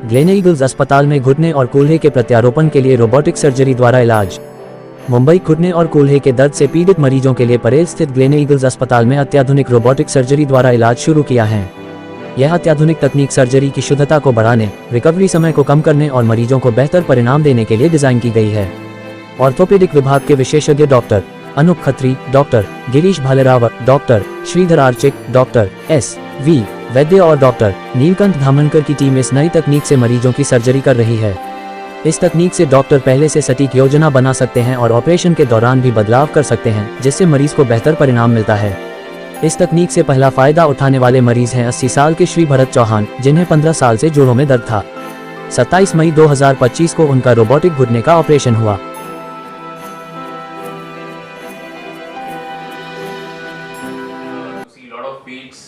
ग्लेने eagles अस्पताल में घुटने और कूल्हे के प्रत्यारोपण के लिए रोबोटिक सर्जरी द्वारा इलाज। मुंबई घुटने और कूल्हे के दर्द से पीड़ित मरीजों के लिए परेल स्थित ग्लेने ईगल्स अस्पताल में अत्याधुनिक रोबोटिक सर्जरी द्वारा इलाज शुरू किया है। यह अत्याधुनिक तकनीक सर्जरी की शुद्धता को बढ़ाने, रिकवरी समय को कम करने और मरीजों को बेहतर परिणाम देने के लिए डिजाइन की गई है। ऑर्थोपेडिक विभाग के विशेषज्ञ doctor Anoop Khatri, doctor Girish Bhalerao, doctor Shridhar Archik, doctor S.V. Vaidya और डॉक्टर नीलकंठ धामनकर की टीम इस नई तकनीक से मरीजों की सर्जरी कर रही है। इस तकनीक से डॉक्टर पहले से सटीक योजना बना सकते हैं और ऑपरेशन के दौरान भी बदलाव कर सकते हैं, जिससे मरीज को बेहतर परिणाम मिलता है। इस तकनीक से पहला फायदा उठाने वाले मरीज हैं 80 साल के श्री भरत चौहान, जिन्हें 15 साल से जोड़ों में दर्द था। 27 मई 2025 को उनका रोबोटिक घुटने का ऑपरेशन हुआ।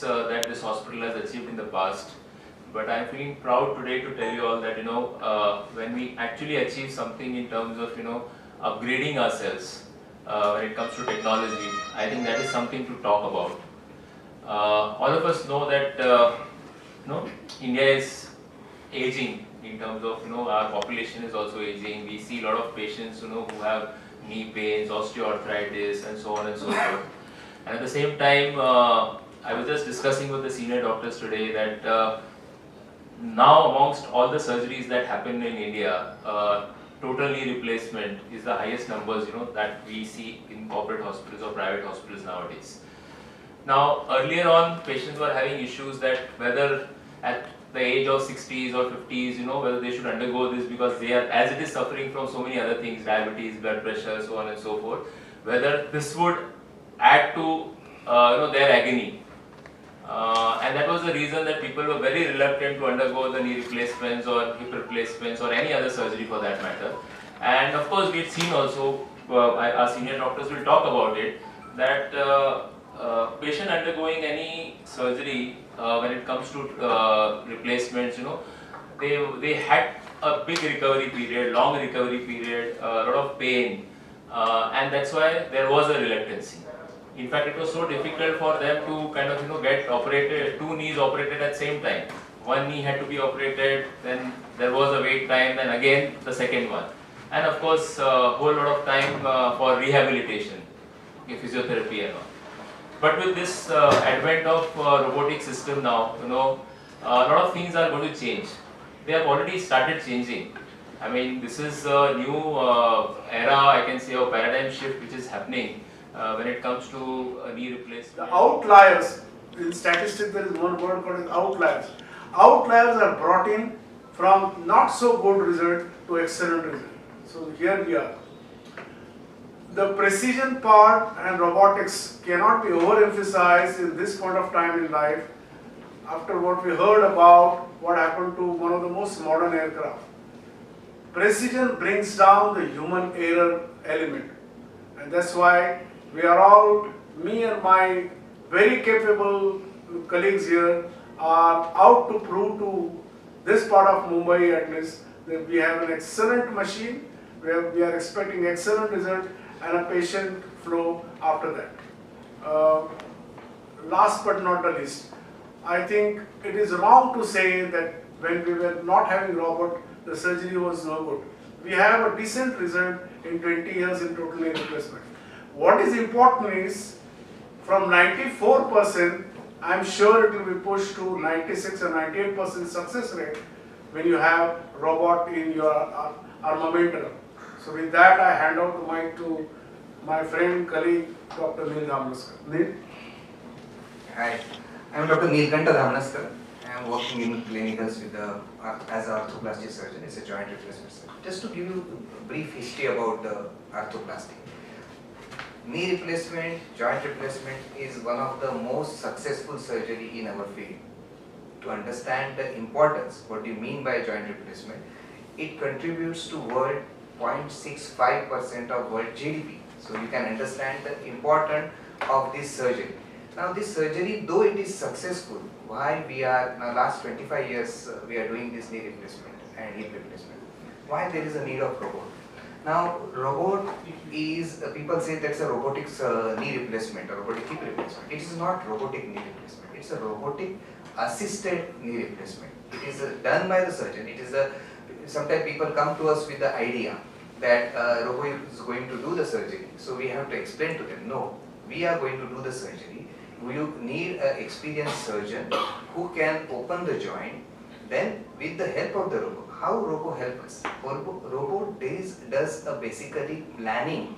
That this hospital has achieved in the past, but I'm feeling proud today to tell you all that when we actually achieve something in terms of upgrading ourselves when it comes to technology, I think that is something to talk about. All of us know that India is aging in terms of our population is also aging. We see a lot of patients who have knee pains, osteoarthritis, and so on and so forth. And at the same time, I was just discussing with the senior doctors today that now amongst all the surgeries that happen in India, total knee replacement is the highest numbers that we see in corporate hospitals or private hospitals nowadays. Now earlier on, patients were having issues that whether at the age of 60s or 50s, whether they should undergo this because they are, as it is suffering from so many other things, diabetes, blood pressure, so on and so forth, whether this would add to their agony. And that was the reason that people were very reluctant to undergo the knee replacements or hip replacements or any other surgery for that matter. And of course, we've seen also, our senior doctors will talk about it, that patient undergoing any surgery when it comes to replacements, they had a big recovery period, long recovery period, a lot of pain, and that's why there was a reluctancy. In fact, it was so difficult for them to kind of get operated, two knees operated at the same time. One knee had to be operated, then there was a wait time, then again the second one, and of course a whole lot of time for rehabilitation, physiotherapy and all. But with this advent of robotic system now, a lot of things are going to change. They have already started changing. I mean, this is a new era, I can say, a paradigm shift which is happening when it comes to knee replacement. The outliers, in statistics there is one word called outliers. Outliers are brought in from not so good result to excellent result. So here we are. The precision part and robotics cannot be overemphasized in this point of time in life after what we heard about what happened to one of the most modern aircraft. Precision brings down the human error element, and that's why we are all, me and my very capable colleagues here, are out to prove to this part of Mumbai at least that we have an excellent machine, we are expecting excellent result and a patient flow after that. Last but not the least, I think it is wrong to say that when we were not having robot, the surgery was no good. We have a decent result in 20 years in total knee replacement. What is important is from 94%, I am sure it will be pushed to 96 or 98% success rate when you have robot in your armamentarium. So with that, I hand out the mic to my friend, colleague, Dr. Neel Dhamnaskar. Neel? Hi, I am Dr. Neelkanta Dhamnaskar. I am working in clinicals with as an arthroplasty surgeon. It's a joint replacement surgeon. Just to give you a brief history about the arthroplasty. Knee replacement, joint replacement is one of the most successful surgery in our field. To understand the importance, what do you mean by joint replacement? It contributes to world 0.65% of world GDP. So you can understand the importance of this surgery. Now this surgery, though it is successful, why we are, now last 25 years we are doing this knee replacement and hip replacement. Why there is a need of robot? Now robot is, people say that's a robotic knee replacement or robotic hip replacement. It is not robotic knee replacement. It's a robotic assisted knee replacement. It is done by the surgeon. It is sometimes people come to us with the idea that robo is going to do the surgery. So we have to explain to them, no, we are going to do the surgery. You need an experienced surgeon who can open the joint. Then with the help of the robo, how robo helps us? Robo does a basically planning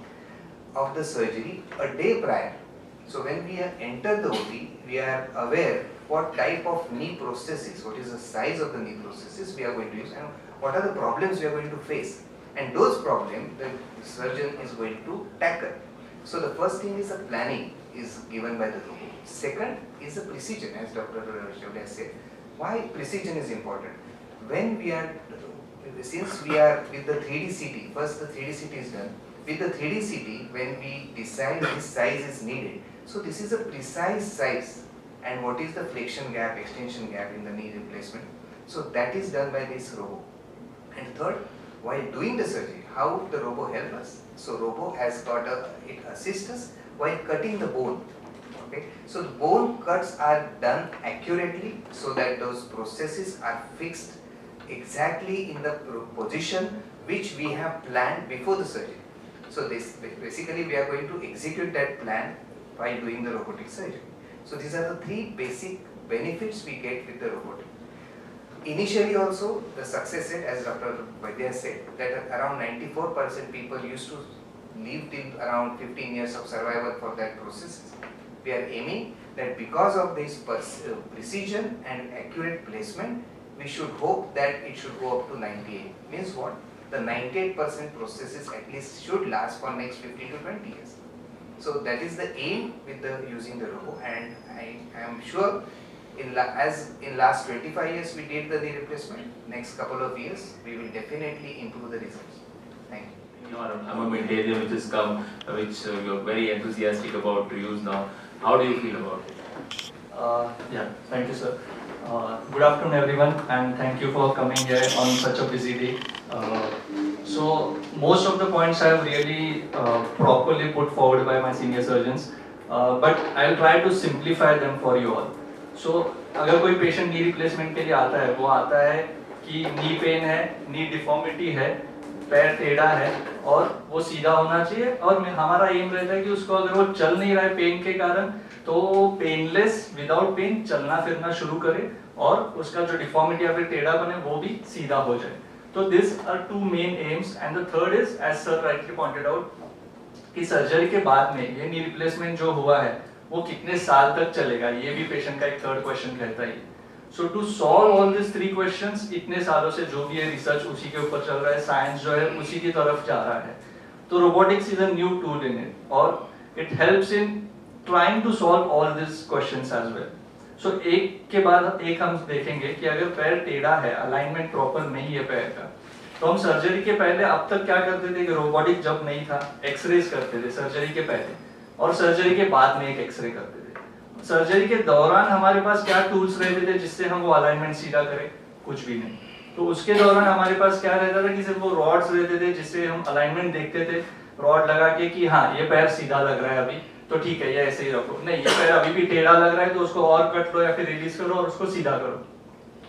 of the surgery a day prior. So when we enter the OP, we are aware what type of knee prosthesis, what is the size of the knee prosthesis we are going to use, and what are the problems we are going to face. And those problems the surgeon is going to tackle. So the first thing is the planning is given by the robo. Second is the precision, as Dr. Shavle said. Why precision is important? When we are, since we are with the 3D CT, first the 3D CT is done. With the 3D CT, when we decide this size is needed, so this is a precise size, and what is the flexion gap, extension gap in the knee replacement. So that is done by this robo. And third, while doing the surgery, how the robo helps us? So robo has got it assists us while cutting the bone. Okay, so the bone cuts are done accurately so that those prostheses are fixed exactly in the position which we have planned before the surgery. So this basically we are going to execute that plan by doing the robotic surgery. So these are the three basic benefits we get with the robotic. Initially also the success rate, as Dr. Vaidya said, that around 94% people used to live till around 15 years of survival for that process. We are aiming that because of this precision and accurate placement, we should hope that it should go up to 98. Means what? The 98% processes at least should last for next 15 to 20 years. So that is the aim with the using the robo, and I am sure as in last 25 years we did the knee replacement, next couple of years we will definitely improve the results. Thank you. You know, I'm a mid-age which has come, which you're very enthusiastic about to use now. How do you feel about it? Yeah, thank you, sir. Good afternoon, everyone, and thank you for coming here on such a busy day. So most of the points I have really properly put forward by my senior surgeons, but I'll try to simplify them for you all. So अगर कोई patient knee replacement के लिए आता है, वो आता है कि नी पेन है, नी डिफॉर्मिटी है, पैर टेढ़ा है और वो सीधा होना चाहिए, और हमारा एम रहता है कि उसको अगर वो चल नहीं रहा है पेन के कारण, तो पेनलेस विदाउट पेन चलना फिरना शुरू करे और उसका जो डिफॉर्मिटी या फिर टेढ़ा बने वो भी सीधा हो जाए. तो this are two main aims, and the third is, as sir rightly pointed out, कि सर्जरी के बाद में ये नी रिप्लेसमेंट जो हुआ है वो कितने साल तक चलेगा, ये भी पेशेंट का एक थर्ड क्वेश्चन रहता है. So to solve all this three questions, इतने सालों से जो भी है रिसर्च उसी के ऊपर चल रहा है, साइंस जो है उसी की तरफ जा रहा है. तो robotics is a new tool in it, और it helps in trying to solve all this questions as well. So एक के बाद एक हम देखेंगे कि अगर पैर टेढ़ा है, अलाइनमेंट प्रॉपर नहीं है पैर का, तो हम सर्जरी के पहले अब तक क्या करते थे कि रोबोटिक जब नहीं था एक्सरेज करते थे सर्जरी के पहले, और सर्जरी के बाद में एक एक्सरे करते थे. सर्जरी के दौरान हमारे पास क्या टूल्स रहते थे जिससे हम वो अलाइनमेंट सीधा करें? कुछ भी नहीं. तो उसके दौरान हमारे पास क्या रहता था कि सिर्फ वो रॉड्स रहते थे जिससे हम अलाइनमेंट देखते थे, रॉड लगा के कि हाँ ये पैर सीधा लग रहा है अभी, तो ठीक है ये ऐसे ही रखो, नहीं ये पैर अभी भी टेढ़ा लग रहा है तो उसको और कट लो या फिर रिलीज करो और उसको सीधा करो.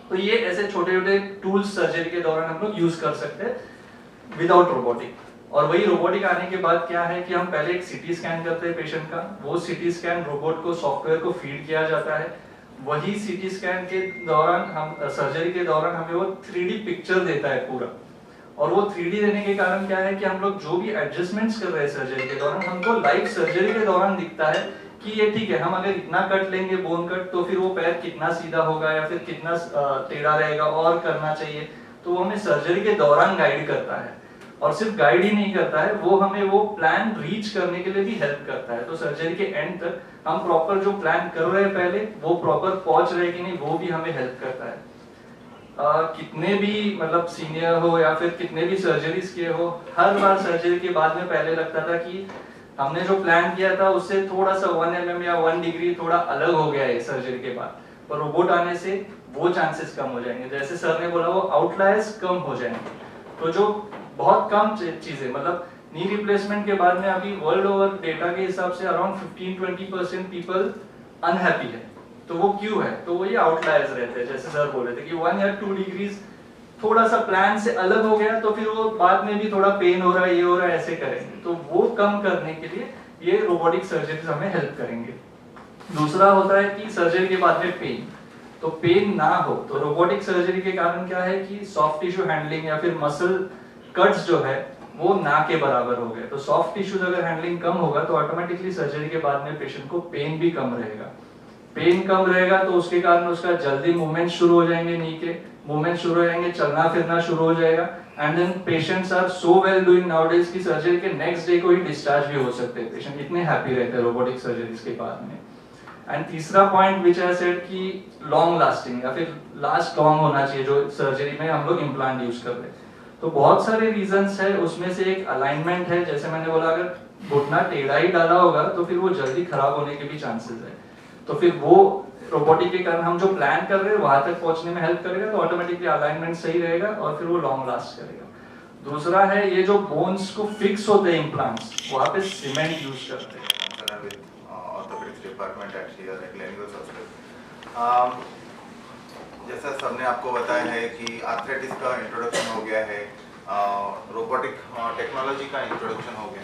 तो ये ऐसे छोटे छोटे टूल्स सर्जरी के दौरान हम लोग यूज कर सकते हैं विदाउट रोबोटिक. और वही रोबोटिक आने के बाद क्या है कि हम पहले एक सीटी स्कैन करते हैं पेशेंट का, वो सीटी स्कैन रोबोट को सॉफ्टवेयर को फीड किया जाता है. वही सीटी स्कैन के दौरान हम सर्जरी के दौरान हमें वो 3D पिक्चर देता है पूरा, और वो 3D देने के कारण क्या है कि हम लोग जो भी एडजस्टमेंट्स कर रहे हैं सर्जरी के दौरान, हमको लाइव सर्जरी के दौरान दिखता है कि ये ठीक है, हम अगर इतना कट लेंगे बोन कट तो फिर वो पैर कितना सीधा होगा या फिर कितना टेढ़ा रहेगा और करना चाहिए. तो वो हमें सर्जरी के दौरान गाइड करता है, और सिर्फ गाइड ही नहीं करता है, वो हमें वो प्लान रीच करने के लिए भी हेल्प करता है. तो सर्जरी के एंड तक हम प्रॉपर जो प्लान कर रहे हैं पहले वो प्रॉपर पहुंच रहे कि नहीं, वो भी हमें हेल्प करता है. कितने भी मतलब सीनियर हो या फिर कितने भी सर्जरीज किए हो, हर बार सर्जरी के बाद में पहले लगता था कि हमने जो प्लान किया था उससे थोड़ा सा 1 mm या 1 डिग्री थोड़ा अलग हो गया है सर्जरी के बाद. पर रोबोट आने से वो चांसेस कम हो जाएंगे, जैसे सर ने बोला वो आउटलायर्स कम हो जाएंगे. तो जो बहुत कम चीजें, मतलब नी रिप्लेसमेंट के बाद में अभी वर्ल्ड ओवर डेटा के हिसाब से अराउंड 15-20% पीपल अनहैप्पी है. तो वो क्यों है? तो वो ये आउटलायर्स रहते हैं, जैसे सर बोल रहे थे कि 1 या 2 डिग्रीज थोड़ा सा प्लान से अलग हो गया तो फिर वो बाद में भी थोड़ा पेन हो रहा है, ये हो रहा है, ऐसे करेंगे, तो वो कम करने के लिए ये रोबोटिक सर्जरीज हमें हेल्प करेंगे। दूसरा होता है कि सर्जरी के बाद में पेन, तो पेन ना हो, तो रोबोटिक सर्जरी के कारण क्या है कि सॉफ्ट टिश्यू हैंडलिंग या फिर मसल कट्स जो है वो ना के बराबर हो गए। तो सॉफ्ट टिश्यूज अगर हैंडलिंग कम होगा तो ऑटोमेटिकली सर्जरी के बाद में पेशेंट को पेन भी कम रहेगा। पेन कम रहेगा तो उसके कारण उसका जल्दी मूवमेंट शुरू हो जाएंगे, नी के मूवमेंट शुरू हो जाएंगे, चलना फिरना शुरू हो जाएगा, and then patients are so well doing nowadays की सर्जरी के नेक्स्ट डे को ही डिस्चार्ज भी हो सकते हैं पेशेंट, इतने हैप्पी रहते हैं रोबोटिक सर्जरीज के बाद में। एंड तीसरा पॉइंट विच आई सेड कि लॉन्ग लास्टिंग या फिर लास्ट लॉन्ग होना चाहिए जो सर्जरी में हम लोग इम्प्लांट यूज कर रहे हैं। तो बहुत सारे रीजंस है, उसमें से एक अलाइनमेंट है, जैसे मैंने बोला अगर घुटना टेढ़ा ही डाला होगा तो फिर वो जल्दी खराब होने के भी चांसेस है, तो फिर वो रोबोटिक के कारण हम जो प्लान कर रहे हैं वहां तक पहुंचने में हेल्प करेगा, तो ऑटोमेटिकली अलाइनमेंट सही रहेगा और फिर वो लॉन्ग लास्ट करेगा। दूसरा है ये जो बोन्स को फिक्स होते हैं इम्प्लांट्स, वहां पे सीमेंट यूज करते हैं। डिपार्टमेंट एक्चुअली और क्लिनिकल हॉस्पिटल, जैसा सबने आपको बताया है कि आर्थराइटिस का इंट्रोडक्शन हो गया है, रोबोटिक टेक्नोलॉजी का इंट्रोडक्शन हो गया,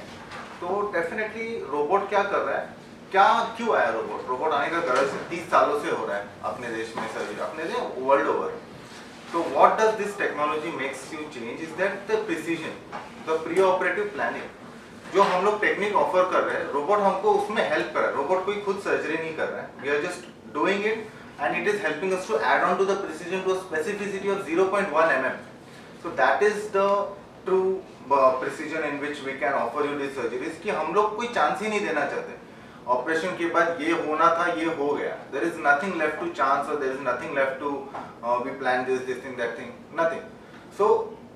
तो डेफिनेटली रोबोट क्या कर रहा है, क्या क्यों आया रोबोट? रोबोट आने का गरज 30 सालों से हो रहा है अपने देश में, सर्जरी अपने देश वर्ल्ड ओवर। तो what does this technology makes you change is that the precision, the pre operative planning. जो हम लोग टेक्निक ऑफर कर रहे हैं, रोबोट हमको उसमें हेल्प कर रहा है। रोबोट कोई खुद सर्जरी नहीं कर रहा है, we are just doing it and it is helping us to add on to the precision to a specificity of 0.1 mm. So that is the true precision in which we can offer you these surgeries कि हम लोग कोई chance ही नहीं देना चाहते। Operation के बाद ये होना था, ये हो गया, there is nothing left to chance or there is nothing left to we plan this thing that thing, nothing. So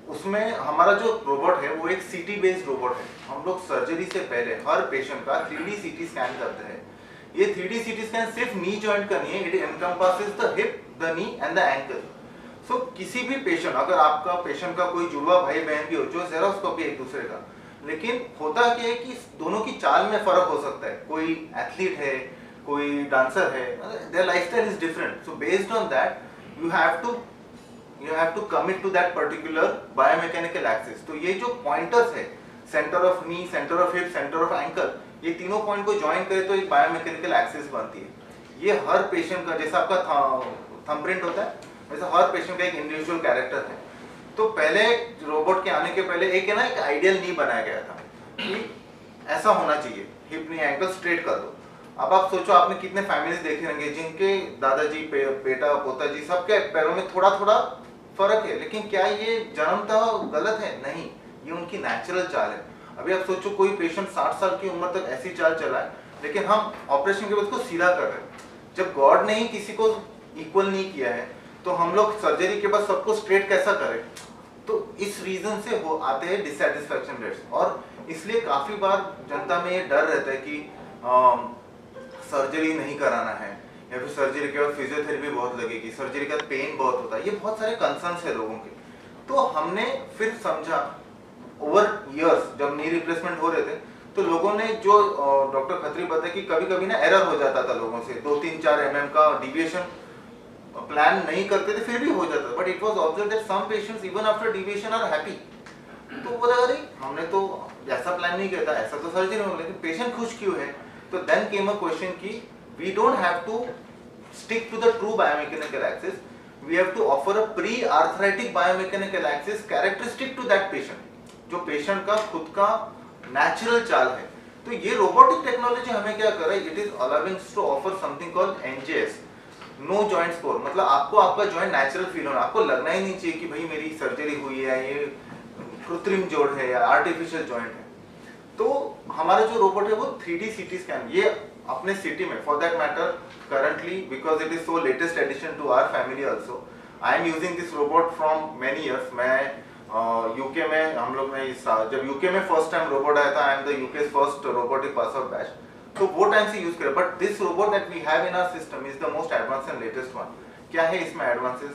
उसमें हमारा जो रोबोट है वो एक CT बेस्ड रोबोट है। हम लोग सर्जरी से पहले हर पेशेंट का 3D CT स्कैन करते हैं। ये 3D CT स्कैन सिर्फ नी जॉइंट का नहीं है, it encompasses the hip, the knee and the ankle. So किसी भी पेशेंट, अगर आपका पेशेंट का कोई जुड़वा भाई बहन भी हो जो जेरोस्कोपी एक दूसरे का, लेकिन होता क्या है कि दोनों की चाल में फर्क हो सकता है, कोई एथलीट है, कोई डांसर है, their lifestyle is different. So based on that you have to commit to that particular biomechanical axis. तो ये जो पॉइंटर्स है, centre of knee, centre of hip, centre of ankle, ये तीनों पॉइंट को ज्वाइन करे तो एक बायोमैकेनिकल एक्सिस बनती है। ये हर पेशेंट का, जैसा आपका थंबप्रिंट होता है वैसे हर पेशेंट का एक इंडिविजुअल कैरेक्टर है। तो पहले रोबोट के आने के पहले एक है ना, एक आइडियल नी बनाया गया था कि ऐसा होना चाहिए, हिप नी एंकल स्ट्रेट कर दो। अब आप सोचो, आपने कितने फैमिलीज देखे होंगे जिनके दादाजी, बेटा, पोता जी, सबके पैरों में थोड़ा थोड़ा फर्क है, लेकिन क्या ये जन्मतः गलत है? नहीं, ये उनकी नेचुरल चाल है। अभी आप सोचो कोई पेशेंट 60 साल की उम्र तक ऐसी चाल चला है, लेकिन हम ऑपरेशन के बाद उसको सीधा कर रहे हैं। जब गॉड ने ही किसी को इक्वल नहीं किया है तो हम लोग सर्जरी के बाद सबको स्ट्रेट कैसा करें? तो इस रीजन से हो आते हैं डिससैटिस्फैक्शन रेट्स, और इसलिए काफी बार जनता में ये डर रहता है कि सर्जरी नहीं कराना है, या फिर सर्जरी के बाद फिजियोथेरेपी बहुत लगेगी, सर्जरी के बाद पेन बहुत होता है, ये बहुत सारे कंसर्न्स है लोगों के। तो हमने फिर समझा ओवर इयर्स, जब नी रिप्लेसमेंट हो रहे थे तो लोगों ने, जो डॉक्टर खत्री बताया कि कभी कभी ना एरर हो जाता था लोगों से, 2-3-4 mm का डिविएशन प्लान नहीं करते थे फिर भी हो जाता, but it was observed that some patients even after deviation are happy. तो बोला अरे हमने तो ऐसा प्लान नहीं किया था, ऐसा तो सर्जरी हो, लेकिन पेशेंट खुश क्यों है? तो देन केम अ क्वेश्चन कि we don't have to stick to the true biomechanical axis, we have to offer a pre arthritic biomechanical axis characteristic to that patient, जो पेशेंट का खुद का नेचुरल चाल है। तो ये रोबोटिक टेक्नोलॉजी हमें क्या कर रहा है, it is allowing to offer something called NJS, no joint score. मतलब आपको आपका जॉइंट नेचुरल फील होना, आपको लगना ही नहीं चाहिए कि भाई मेरी सर्जरी हुई है, ये कृत्रिम जोड़ है या आर्टिफिशियल जॉइंट है। तो हमारा जो रोबोट है वो 3D CT स्कैन, ये अपने सिटी में, for that matter currently because it is so latest addition to our family also, I am using this robot from many years. मैं यूके में, हम लोग ने जब यूके में फर्स्ट टाइम रोबोट आया था, आई एम द यूके's first robotic pass out batch, तो वो टाइम से यूज करें। But this robot that we have in our system is the most advance and latest one. क्या है इसमें एडवांसेस?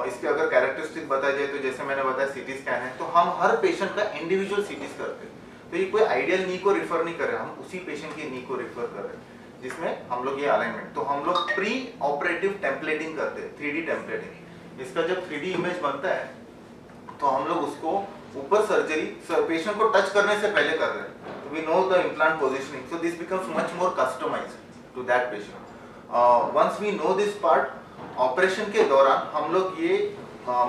इसके अगर कैरेक्टरिस्टिक बताया जाए तो जैसे मैंने बताया CT स्कैन है, तो हम हर पेशेंट का इंडिविजुअल CT करते हैं। तो ये कोई आइडियल नी को रिफर नहीं कर रहे, हम उसी पेशेंट की नी को रिफर कर रहे हैं। जिसमें हम लोग ये अलाइनमेंट, तो हम लोग प्री ऑपरेटिव टेम्पलेटिंग करते हैं, 3D टेम्पलेटिंग। इसका जब 3D इमेज बनता है तो हम लोग उसको ऊपर सर्जरी पेशेंट को टच करने से पहले कर रहे हैं, तो we know the implant positioning, so this becomes much more customised to that patient. Once we know this part, operation के दौरान हम लोग ये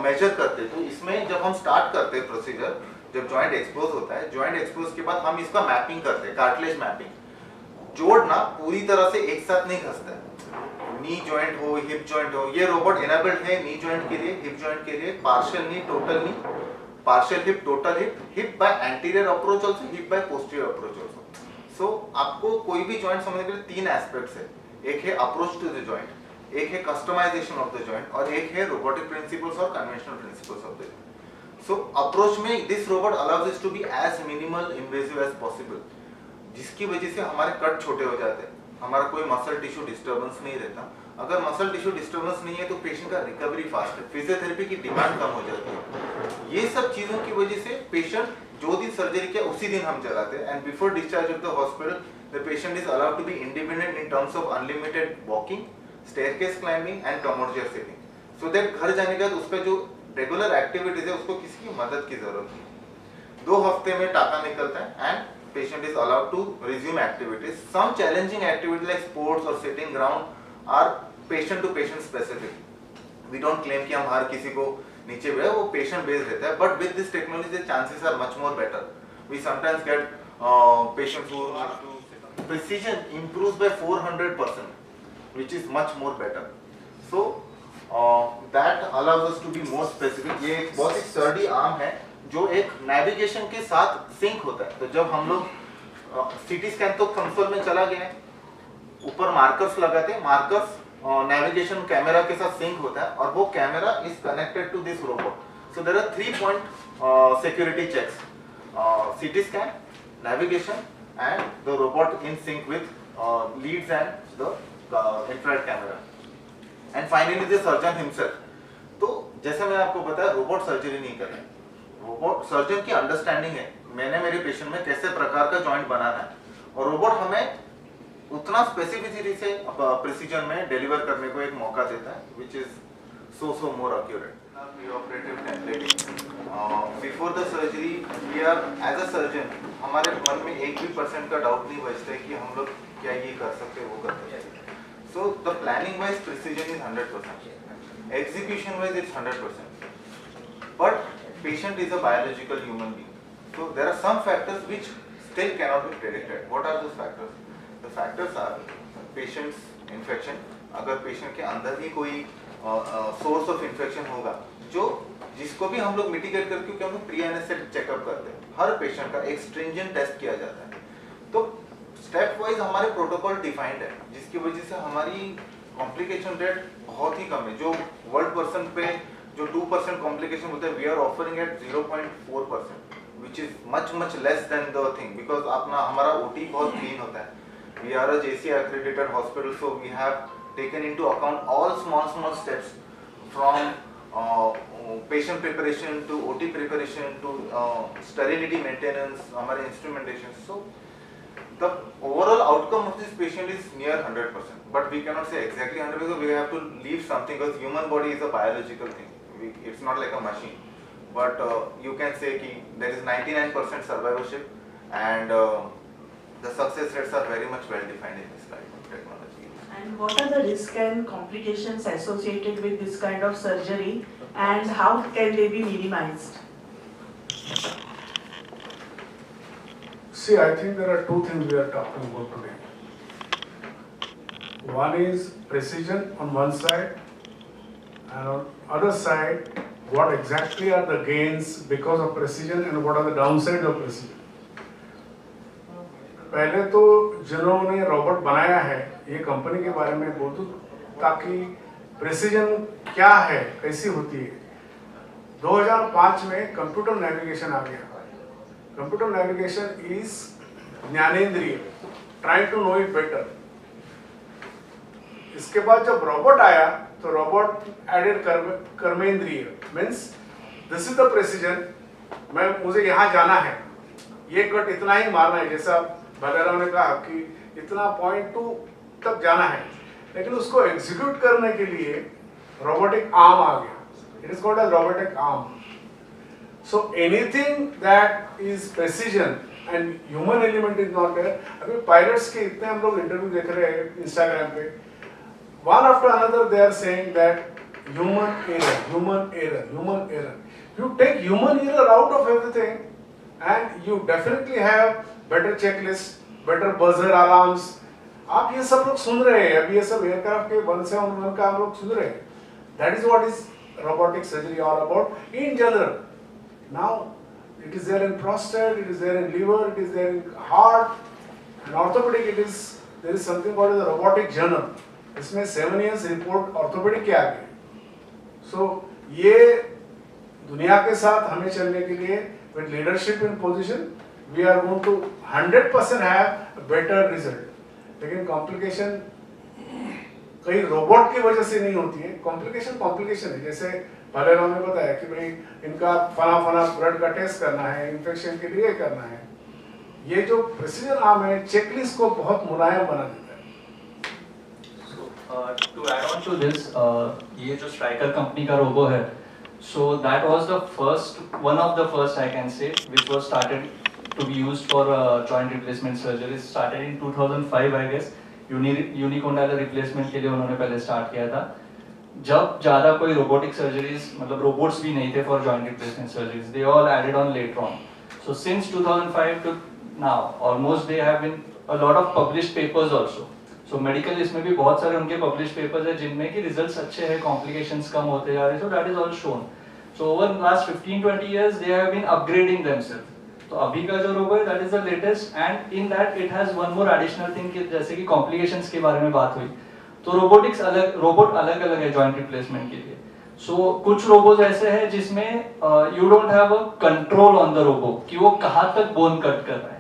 मेजर करते हैं। तो इसमें जब हम स्टार्ट करते हैं प्रोसीजर, जब जॉइंट एक्सपोज होता है, जॉइंट एक्सपोज के बाद हम इसका मैपिंग करते हैं, कार्टिलेज मैपिंग। जोड़ना पूरी तरह से एक साथ नहीं खसता है, नी जॉइंट हो, हिप जॉइंट हो, ये रोबोट इनेबल्ड है नी जॉइंट के लिए, हिप जॉइंट के लिए, partial knee, total knee, partial hip, total hip, hip by anterior approach also, hip by posterior approach also. So आपको कोई भी जॉइंट समझने के लिए 3 एस्पेक्ट्स है, एक है अप्रोच टू द जॉइंट, एक है कस्टमाइजेशन ऑफ द जॉइंट, और एक है रोबोटिक प्रिंसिपल्स और conventional principles of the joint. So approach में this robot allows us to be as minimal invasive as possible, जिसकी वजह से हमारे कट छोटे हो जाते हैं, हमारा कोई मसल टिश्यू डिस्टर्बेंस नहीं रहता। अगर मसल टिश्यू डिस्टर्बेंस नहीं है तो पेशेंट का रिकवरी फास्ट है, फिजियोथेरेपी की डिमांड कम हो जाती है। ये सब चीजों की वजह से पेशेंट जो दिन सर्जरी किया उसी दिन हम चलाते हैं, and before discharge of the hospital the patient is allowed to be independent in terms of unlimited walking, staircase climbing and commode sitting, so that घर जाने के बाद उसका जो रेगुलर एक्टिविटीज है उसको किसी की मदद की जरूरत नहीं। 2 हफ्ते में टाका निकलता है and patient is allowed to resume activities. Some challenging activities like sports or sitting ground are patient to patient specific. We don't claim कि हम हर किसी को नीचे भी है, वो patient based रहता है, but with this technology the chances are much more better. We sometimes get patients who are to precision improves by 400%, which is much more better. So that allows us to be more specific. ये एक बहुत ही sturdy arm है जो एक navigation के साथ sink होता है। तो जब हम लोग सीटी स्कैन तो कंसोल में चला गया, ऊपर मार्कर्स लगाते हैं, मार्कर्स नेविगेशन कैमरा के साथ सिंक होता है, और वो camera is connected to this robot. So there are 3 point security checks, CT scan, navigation and the robot in sync with leads and the infrared camera, and finally the surgeon himself. तो जैसे मैंने आपको बताया, robot surgery नहीं कर रहे, robot surgeon की understanding है, मैंने मेरे पेशेंट में कैसे प्रकार का जॉइंट बनाना है, और रोबोट हमें उतना स्पेसिफिसिटी से प्रिसीजन में डिलीवर करने को एक मौका देता है, which is so more accurate. Preoperative templating. Before the surgery, we are as a surgeon, हमारे मन में 1% का डाउट नहीं बचता है कि हम लोग क्या ये कर सकते हैं, वो कर सकते हैं। So the planning wise precision is 100%. Execution wise it's 100%. But patient is a biological human being, so there are some factors which still cannot be predicted. What are those factors? The factors are patient's infection. अगर patient के अंदर ही कोई source of infection होगा, जो जिसको भी हम लोग mitigate करके, क्योंकि हम लोग pre anesthetic checkup करते हैं, हर patient का एक stringent test किया जाता है, तो step wise हमारे protocol defined है, जिसकी वजह से हमारी complication rate बहुत ही कम है। जो world person पे जो 2% कॉम्प्लिकेशन होता है, we are offering at 0.4%, which is much less than the thing, because अपना हमारा OT बहुत clean होता है। We are a JCI accredited hospital, so we have taken into account all small steps from patient preparation to OT preparation to sterility maintenance, हमारे instrumentation. So the overall outcome of this patient is near 100%, but we cannot say exactly 100% because we have to leave something, because human body is a biological thing. It's not like a machine, but you can say कि there is 99% survivorship, and the success rates are very much well defined in this kind of technology. And what are the risks and complications associated with this kind of surgery, and how can they be minimized? See, I think there are 2 things we are talking about today. One is precision on one side, and on other side, what exactly are the gains because of precision and what are the downsides of precision. पहले तो जिन्होंने robot बनाया है, ये company के बारे में बोल दूं, ताकि प्रेसिजन क्या है, कैसी होती है। 2005 में कंप्यूटर नेविगेशन आ गया। कंप्यूटर नेविगेशन इज ज्ञानेंद्रिय, trying to know it better. इसके बाद जब रोबोट आया तो रोबोट एडेड कर्मेंद्रिय, means this is the precision, मुझे यहाँ जाना है, ये कट इतना ही मारना है, जैसा भैरव ने कहा कि इतना 0.2 तक जाना है, लेकिन उसको एग्जीक्यूट करने के लिए रोबोटिक आर्म आ गया. It is called as robotic arm. So anything that is precision and human element is not there. अभी पायलट्स के इतने हम लोग इंटरव्यू देख रहे हैं इंस्टाग्राम पे, one after another they are saying that human error. You take human error out of everything and you definitely have better checklist, better buzzer alarms. आप ये सब लोग सुन रहे हैं, अभी ये सब एयरक्राफ्ट के 171 का हम लोग सुन रहे हैं. That is what is robotic surgery all about in general. Now it is there in prostate, it is there in liver, it is there in heart, and orthopedic there is something called the robotic journal. इसमें 7 years report orthopaedic के आ गई. सो ये दुनिया के साथ हमें चलने के लिए with leadership in position we are going to 100% have better result. लेकिन कॉम्प्लिकेशन कई रोबोट की वजह से नहीं होती है. कॉम्प्लिकेशन है. जैसे पहले उन्होंने बताया कि भाई इनका फना ब्लड का टेस्ट करना है, इन्फेक्शन के लिए करना है. ये जो प्रेसिजन आर्म है चेकलिस्ट को बहुत मुलायम बना देता है. To add on to this, ये जो स्ट्राइकर कंपनी का रोबो है, so that was the one of the first I can say, which was started to be used for joint replacement surgery. Started in 2005 I guess. यूनिकोंडाइलर replacement के लिए उन्होंने पहले start किया था. जब ज़्यादा कोई रोबोटिक सर्जरीज, मतलब रोबोट्स भी नहीं थे for joint replacement surgeries, they all added on later on. So since 2005 to now, almost they have been a lot of published papers also. So medical इसमें भी बहुत सारे उनके पब्लिश पेपर्स हैं जिनमें कि रिजल्ट्स अच्छे हैं, कॉम्प्लिकेशंस कम होते जा रहे हैं. So that is all shown. So over last 15-20 years they have been upgrading themself. तो अभी का जो रोबो है that is the latest, and in that it has one more additional thing कि जैसे कि कॉम्प्लिकेशंस के बारे में बात हुई, तो रोबोट अलग अलग है जॉइंट रिप्लेसमेंट के लिए. सो कुछ रोबोज ऐसे हैं जिसमें you don't have a control on the robo कि वो कहाँ तक बोन कट कर रहा है.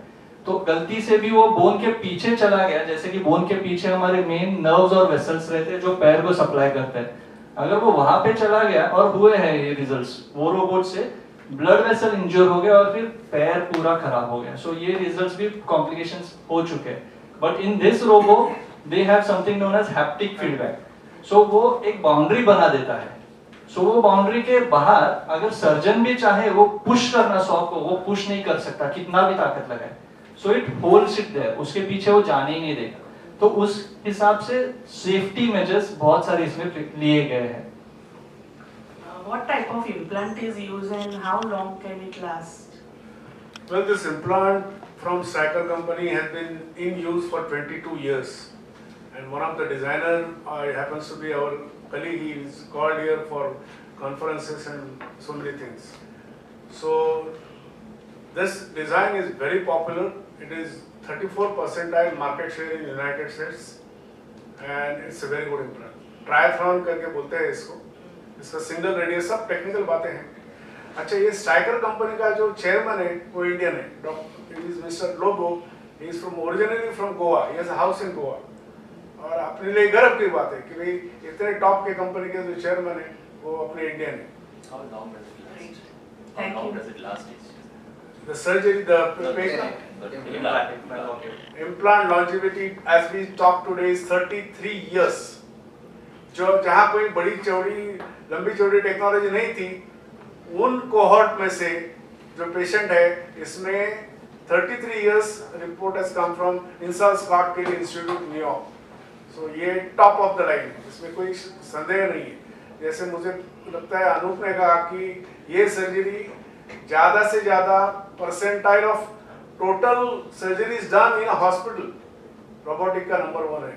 तो गलती से भी वो बोन के पीछे चला गया, जैसे कि बोन के पीछे हमारे मेन नर्व्स और वेसल्स रहते हैं जो पैर को सप्लाई करते हैं. अगर वो वहां पे चला गया, और हुए हैं ये रिजल्ट्स, वो रोबोट से ब्लड वेसल इंजर हो गया और फिर पैर पूरा खराब हो गया. सो ये रिजल्ट्स भी कॉम्प्लिकेशंस हो चुके हैं. But in this robo they have something known as haptic feedback. So वो एक बाउंड्री बना देता है. सो वो बाउंड्री के बाहर अगर सर्जन भी चाहे वो पुश करना सॉ को, वो पुश नहीं कर सकता कितना भी ताकत लगाए. So it holds it there, उसके पीछे वो जाने ही नहीं देगा. तो उस हिसाब से सेफ्टी मेजर्स बहुत सारे इसमें लिए गए हैं. What type of implant is used and how long can it last? Well, this implant from Stryker company has been in use for 22 years, and one of the designer happens to be our colleague. He is called here for conferences and so many things. So this design is very popular. It is 34 percentile market share in United States, and it's a very good implant. Triathlon करके बोलते हैं इसको. इसका single radius, सब technical बातें हैं. अच्छा, ये स्ट्राइकर कंपनी का जो चेयरमैन है वो इंडियन है. Doctor mister Lobo. He is from originally from Goa. He has a house in Goa. और अपने लिए गर्व की बात है कि भाई इतने टॉप के कंपनी के जो चेयरमैन है वो अपने इंडियन है. How long does it last? Thank How long you. does it last? The surgery, the implant longevity as we talk today is 33 years. जो जहाँ कोई बड़ी चौड़ी लंबी चौड़ी टेक्नोलॉजी नहीं थी, उन कोहॉर्ट में से जो पेशेंट है इसमें 33 years report has come from Insall Scott के इंस्टीट्यूट न्यूयॉर्क. सो ये टॉप ऑफ द लाइन है, इसमें कोई संदेह नहीं है. जैसे मुझे लगता है अनूप ने कहा कि ये सर्जरी ज़्यादा से ज़्यादा percentile of total surgeries done in hospital robotic का नंबर 1 है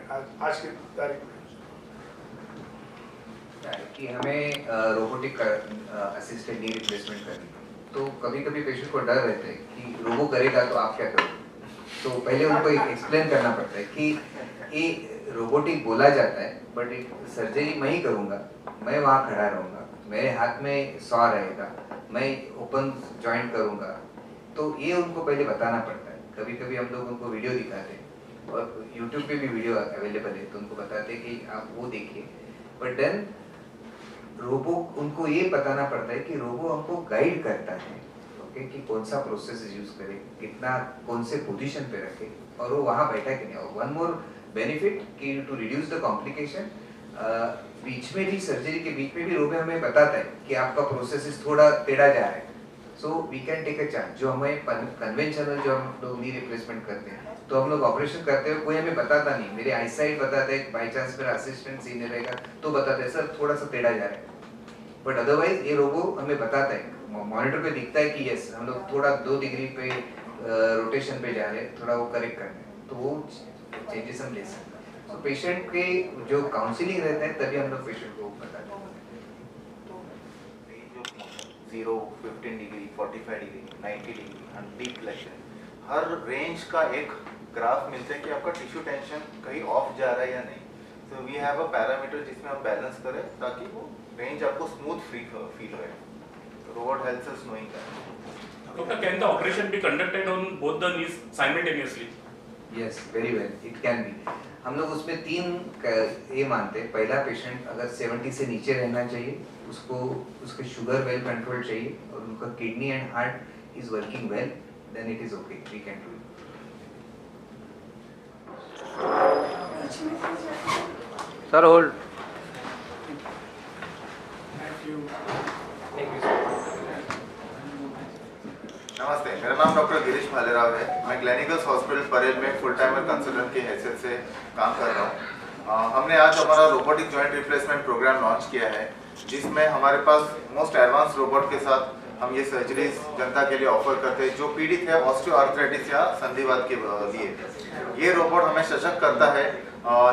आज की तारीख में. कि हमें रोबोटिक असिस्टेड नी रिप्लेसमेंट करनी, तो कभी कभी पेशेंट को डर रहता है कि रोबो करेगा तो आप क्या करोगे. तो पहले उनको एक्सप्लेन करना पड़ता है कि ये रोबोटिक बोला जाता है, बट एक सर्जरी मैं ही करूँगा, मैं वहाँ खड़ा रहूँगा, मेरे हाथ में सॉ रहेगा, मैं ओपन जॉइंट करूँगा. तो ये उनको पहले बताना पड़ता है. कभी कभी हम लोग उनको वीडियो दिखाते हैं और यूट्यूब पे भी वीडियो अवेलेबल है, तो उनको बताते हैं कि आप वो देखिए. बट देन रोबो, उनको ये बताना पड़ता है कि रोबो हमको गाइड करता है, ओके, कि कौन सा प्रोसेस यूज करे, कितना कौन से पोजीशन पे रखे, और वो वहाँ बैठा कि नहीं. और वन मोर बेनिफिट कि टू रिड्यूस द कॉम्प्लिकेशन, बीच में भी सर्जरी के बीच में भी रोबो हमें बताता है कि आपका प्रोसेस थोड़ा टेढ़ा जा रहा है, so we can take a chance. जो हमें कन्वेंशनल जो हम लोग नी रिप्लेसमेंट करते हैं तो हम लोग ऑपरेशन करते हैं, कोई हमें बताता नहीं, मेरे आई साइड बताता है, बाई चांस मेरा असिस्टेंट सीनियर रहेगा तो बताता है सर थोड़ा सा टेढ़ा जा रहा है, बट अदरवाइज ये रोबो हमें बताता है, मॉनिटर पे दिखता है कि यस हम लोग थोड़ा 2 डिग्री पे रोटेशन पे जा रहे हैं, थोड़ा वो करेक्ट करना है, तो वो चेंजेस हम ले सकते हैं। तो पेशेंट के जो काउंसलिंग रहता है तभी हम लोग पेशेंट को बताते हैं। 0, 15 degree, 45 degree, 90 degree, deep flexion, हर रेंज का एक ग्राफ मिलता है कि आपका टिश्यू टेंशन कहीं ऑफ जा रहा है या नहीं। तो वी हैव अ पैरामीटर जिसमें हम बैलेंस करें ताकि वो रेंज आपको स्मूथ फील हो। Robot helps us knowing that. Doctor, can the operation be conducted on both the knees simultaneously? Yes, very well, it can be। हम लोग उसमें 3 ये मानते हैं। पहला, पेशेंट अगर 70 से नीचे रहना चाहिए, उसको उसके शुगर वेल कंट्रोल चाहिए और उनका kidney and heart is working well, then it is okay, we can do it. Sir hold. नमस्ते, मेरा नाम डॉक्टर गिरीश भालेराव है। मैं क्लिनिकल्स हॉस्पिटल परेल में फुल टाइमर कंसल्टेंट की हैसियत से काम कर रहा हूँ। हमने आज हमारा robotic joint replacement program launch किया है, जिसमें हमारे पास मोस्ट एडवांस रोबोट के साथ हम ये सर्जरीज जनता के लिए ऑफर करते हैं जो पीड़ित है ऑस्टियोआर्थराइटिस या संधिवात के लिए। ये रोबोट हमें सशक्त करता है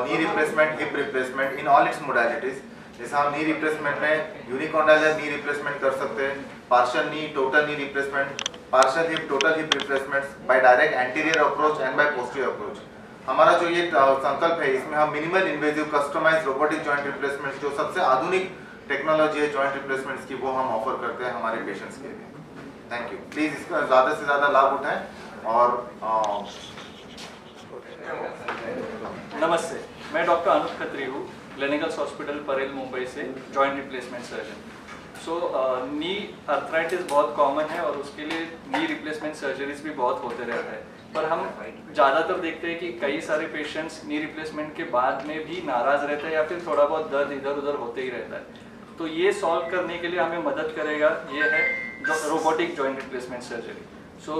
knee replacement, hip replacement in all it's modalities. जैसे हम नी रिप्लेसमेंट में यूनिकॉन्डाइलर नी रिप्लेसमेंट कर सकते हैं, partial knee, total knee replacement, partial hip, total hip replacements by direct anterior approach and by posterior approach. हमारा जो ये संकल्प है, इसमें हम minimal invasive customize robotic joint replacement जो सबसे आधुनिक टेक्नोलॉजी है जॉइंट रिप्लेसमेंट्स की, वो हम ऑफर करते हैं हमारे पेशेंट्स के लिए। Thank you. प्लीज इसका ज़्यादा से ज़्यादा लाभ उठाएं। और नमस्ते, मैं डॉक्टर अनूप खत्री हूँ, क्लिनिकल्स हॉस्पिटल परेल मुंबई से, जॉइंट रिप्लेसमेंट सर्जन। नी अर्थराइटिस बहुत कॉमन है और उसके लिए नी रिप्लेसमेंट सर्जरीज भी बहुत होते रहता है, पर हम ज़्यादातर देखते हैं कि कई सारे पेशेंट्स नी रिप्लेसमेंट के बाद में भी नाराज़ रहते हैं या फिर थोड़ा बहुत दर्द इधर उधर होते ही रहता है। तो ये सॉल्व करने के लिए हमें मदद करेगा ये है robotic joint replacement surgery.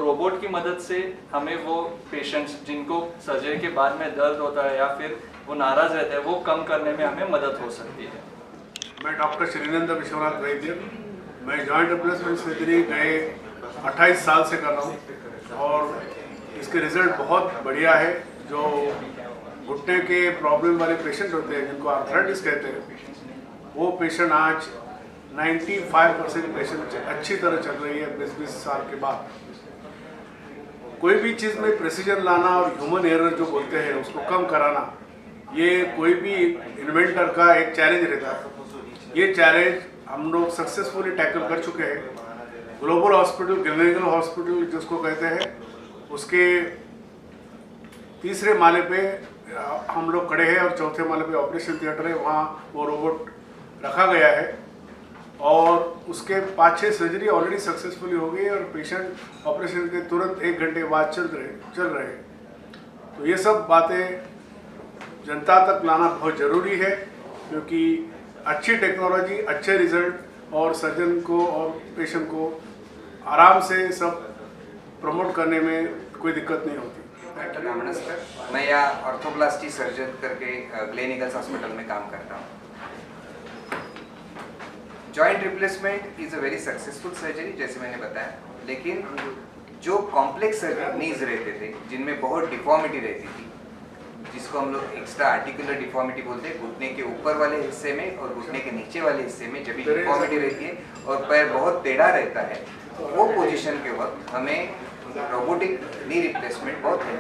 Robot की मदद से हमें वो पेशेंट्स जिनको सर्जरी के बाद में दर्द होता है या फिर वो नाराज़ रहते हैं, वो कम करने में हमें मदद हो सकती है। मैं डॉक्टर श्रीनंद विश्वनाथ वैद्य, मैं जॉइंट रिप्लेसमेंट सर्जरी गए 28 साल से कर रहा हूँ और इसके रिजल्ट बहुत बढ़िया है। जो घुटने के प्रॉब्लम वाले पेशेंट होते हैं जिनको आर्थराइटिस कहते हैं, वो पेशेंट आज 95% पेशेंट अच्छी तरह चल रही है 20 साल के बाद। कोई भी चीज़ में प्रेसिजन लाना और ह्यूमन एरर जो बोलते हैं उसको कम कराना, ये कोई भी इन्वेंटर का एक चैलेंज रहता है। ये चैलेंज हम लोग सक्सेसफुली टैकल कर चुके हैं। ग्लोबल हॉस्पिटल, क्लिनिकल हॉस्पिटल जिसको कहते हैं, उसके 3रे माले पे हम लोग खड़े हैं और 4थे माले पे ऑपरेशन थिएटर है, वहाँ वो रोबोट रखा गया है और उसके 5-6 सर्जरी ऑलरेडी सक्सेसफुली हो गई और पेशेंट ऑपरेशन के तुरंत 1 घंटे बाद चल रहे हैं। तो ये सब बातें जनता तक लाना बहुत ज़रूरी है, क्योंकि अच्छी टेक्नोलॉजी, अच्छे रिजल्ट और सर्जन को और पेशेंट को आराम से सब प्रमोट करने में कोई दिक्कत नहीं होती। नमस्कार, मैं यहाँ ऑर्थोप्लास्टी सर्जन करके क्लिनिकल्स हॉस्पिटल में काम करता हूँ। Joint replacement is a very successful surgery जैसे मैंने बताया, लेकिन जो कॉम्प्लेक्स नीज रहते थे जिनमें बहुत डिफॉर्मिटी रहती थी, जिसको हम लोग एक्स्ट्रा आर्टिकुलर डिफॉर्मिटी बोलते हैं, घुटने के ऊपर वाले हिस्से में और घुटने के नीचे वाले हिस्से में जब भी डिफॉर्मिटी रहती है और पैर बहुत टेढ़ा रहता है, वो पोजीशन के वक्त हमें रोबोटिक नी रिप्लेसमेंट बहुत है।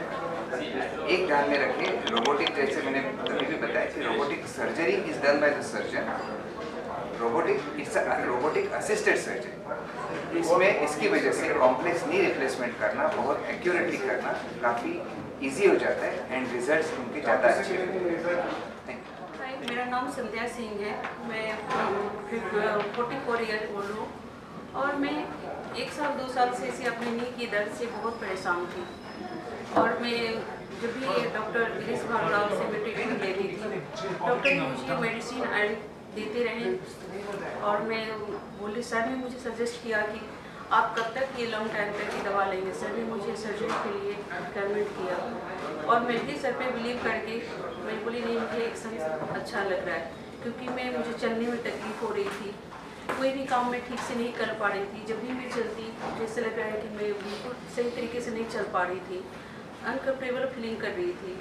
एक ध्यान में रखें, रोबोटिक जैसे मैंने अभी भी बताया कि robotic surgery is done by the surgeon, robotic assisted surgery. इसमें इसकी वजह से कॉम्प्लेक्स नी रिप्लेसमेंट करना, बहुत एक्यूरेटली करना काफ़ी इजी हो जाता है एंड रिजल्ट्स उनके ज़्यादा अच्छे होते हैं। मेरा नाम संध्या सिंह है, मैं 44 ईयर ओल्ड हूँ और मैं 1 साल 2 साल से अपने नी की दर्द से बहुत परेशान थी। और मैं जब भी डॉक्टर गिरीश भार्गव से मैं ट्रीटमेंट लेती थी, डॉक्टर ने मुझे मेडिसिन एंड देते रहे और मैं बोली, सर ने मुझे सजेस्ट किया कि आप कब तक ये लॉन्ग टाइम तक की दवा लेंगे। सर ने मुझे सर्जरी के लिए रिकमेंड किया और मैं भी सर पे बिलीव करके मैं बोली नहीं, मुझे एक्शन अच्छा लग रहा है, क्योंकि मुझे चलने में तकलीफ हो रही थी, कोई भी काम मैं ठीक से नहीं कर पा रही थी। जब भी मैं चलती जैसे लग रहा है कि मैं बिल्कुल सही तरीके से नहीं चल पा रही थी, अनकम्फर्टेबल फीलिंग कर रही थी।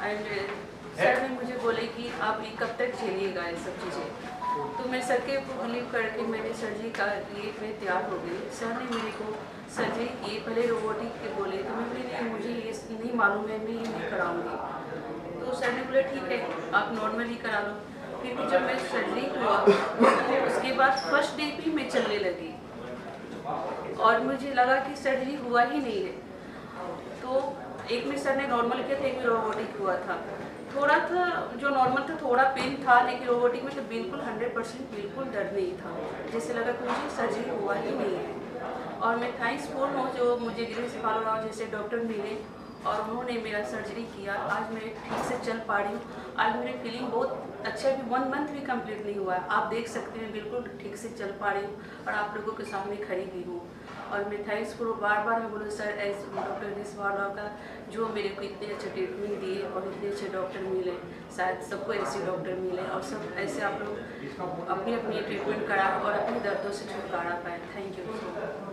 एंड सर ने मुझे बोले कि आप ये कब तक झेलिएगा ये सब चीज़ें। तो मैं सर के ऊपर बिलीव करके मैंने सर्जरी का लिए मैं तैयार हो गई। सर ने मेरे को सर्जरी की, पहले रोबोटिक के बोले, तो मैं बोली नहीं, मुझे ये नहीं मालूम है, मैं ये नहीं कराऊंगी। तो सर ने बोला ठीक है, आप नॉर्मली करा लो। फिर जब मैं सर्जरी हुआ तो उसके बाद फर्स्ट डे भी मैं चलने लगी और मुझे लगा कि सर्जरी हुआ ही नहीं है। तो एक में सर ने नॉर्मल किया था, एक में रोबोटिक हुआ था। थोड़ा था जो नॉर्मल था, थोड़ा पेन था, लेकिन रोबोटिक में तो बिल्कुल 100% बिल्कुल दर्द नहीं था, जैसे लगा कि मुझे सर्जरी हुआ ही नहीं है। और मैं थैंक्सफुल हूँ जो मुझे गिरीश भार्गव जैसे डॉक्टर मिले और उन्होंने मेरा सर्जरी किया। आज मैं ठीक से चल पा रही हूँ। आज मेरी फीलिंग बहुत अच्छा भी 1 मंथ भी कंप्लीट नहीं हुआ है, आप देख सकते हैं, बिल्कुल ठीक से चल पा रही हूँ और आप लोगों के सामने खड़ी भी हूँ। और मैं थैंक्सफुल बार बार मैं बोलूँ sir as doctor Girish Bhargava का, जो मेरे को इतने अच्छे ट्रीटमेंट दिए और इतने अच्छे डॉक्टर मिले। शायद सबको ऐसे डॉक्टर मिले और सब ऐसे आप लोग अपनी अपनी ट्रीटमेंट करा और अपने दर्दों से छुटकारा पाए। Thank you.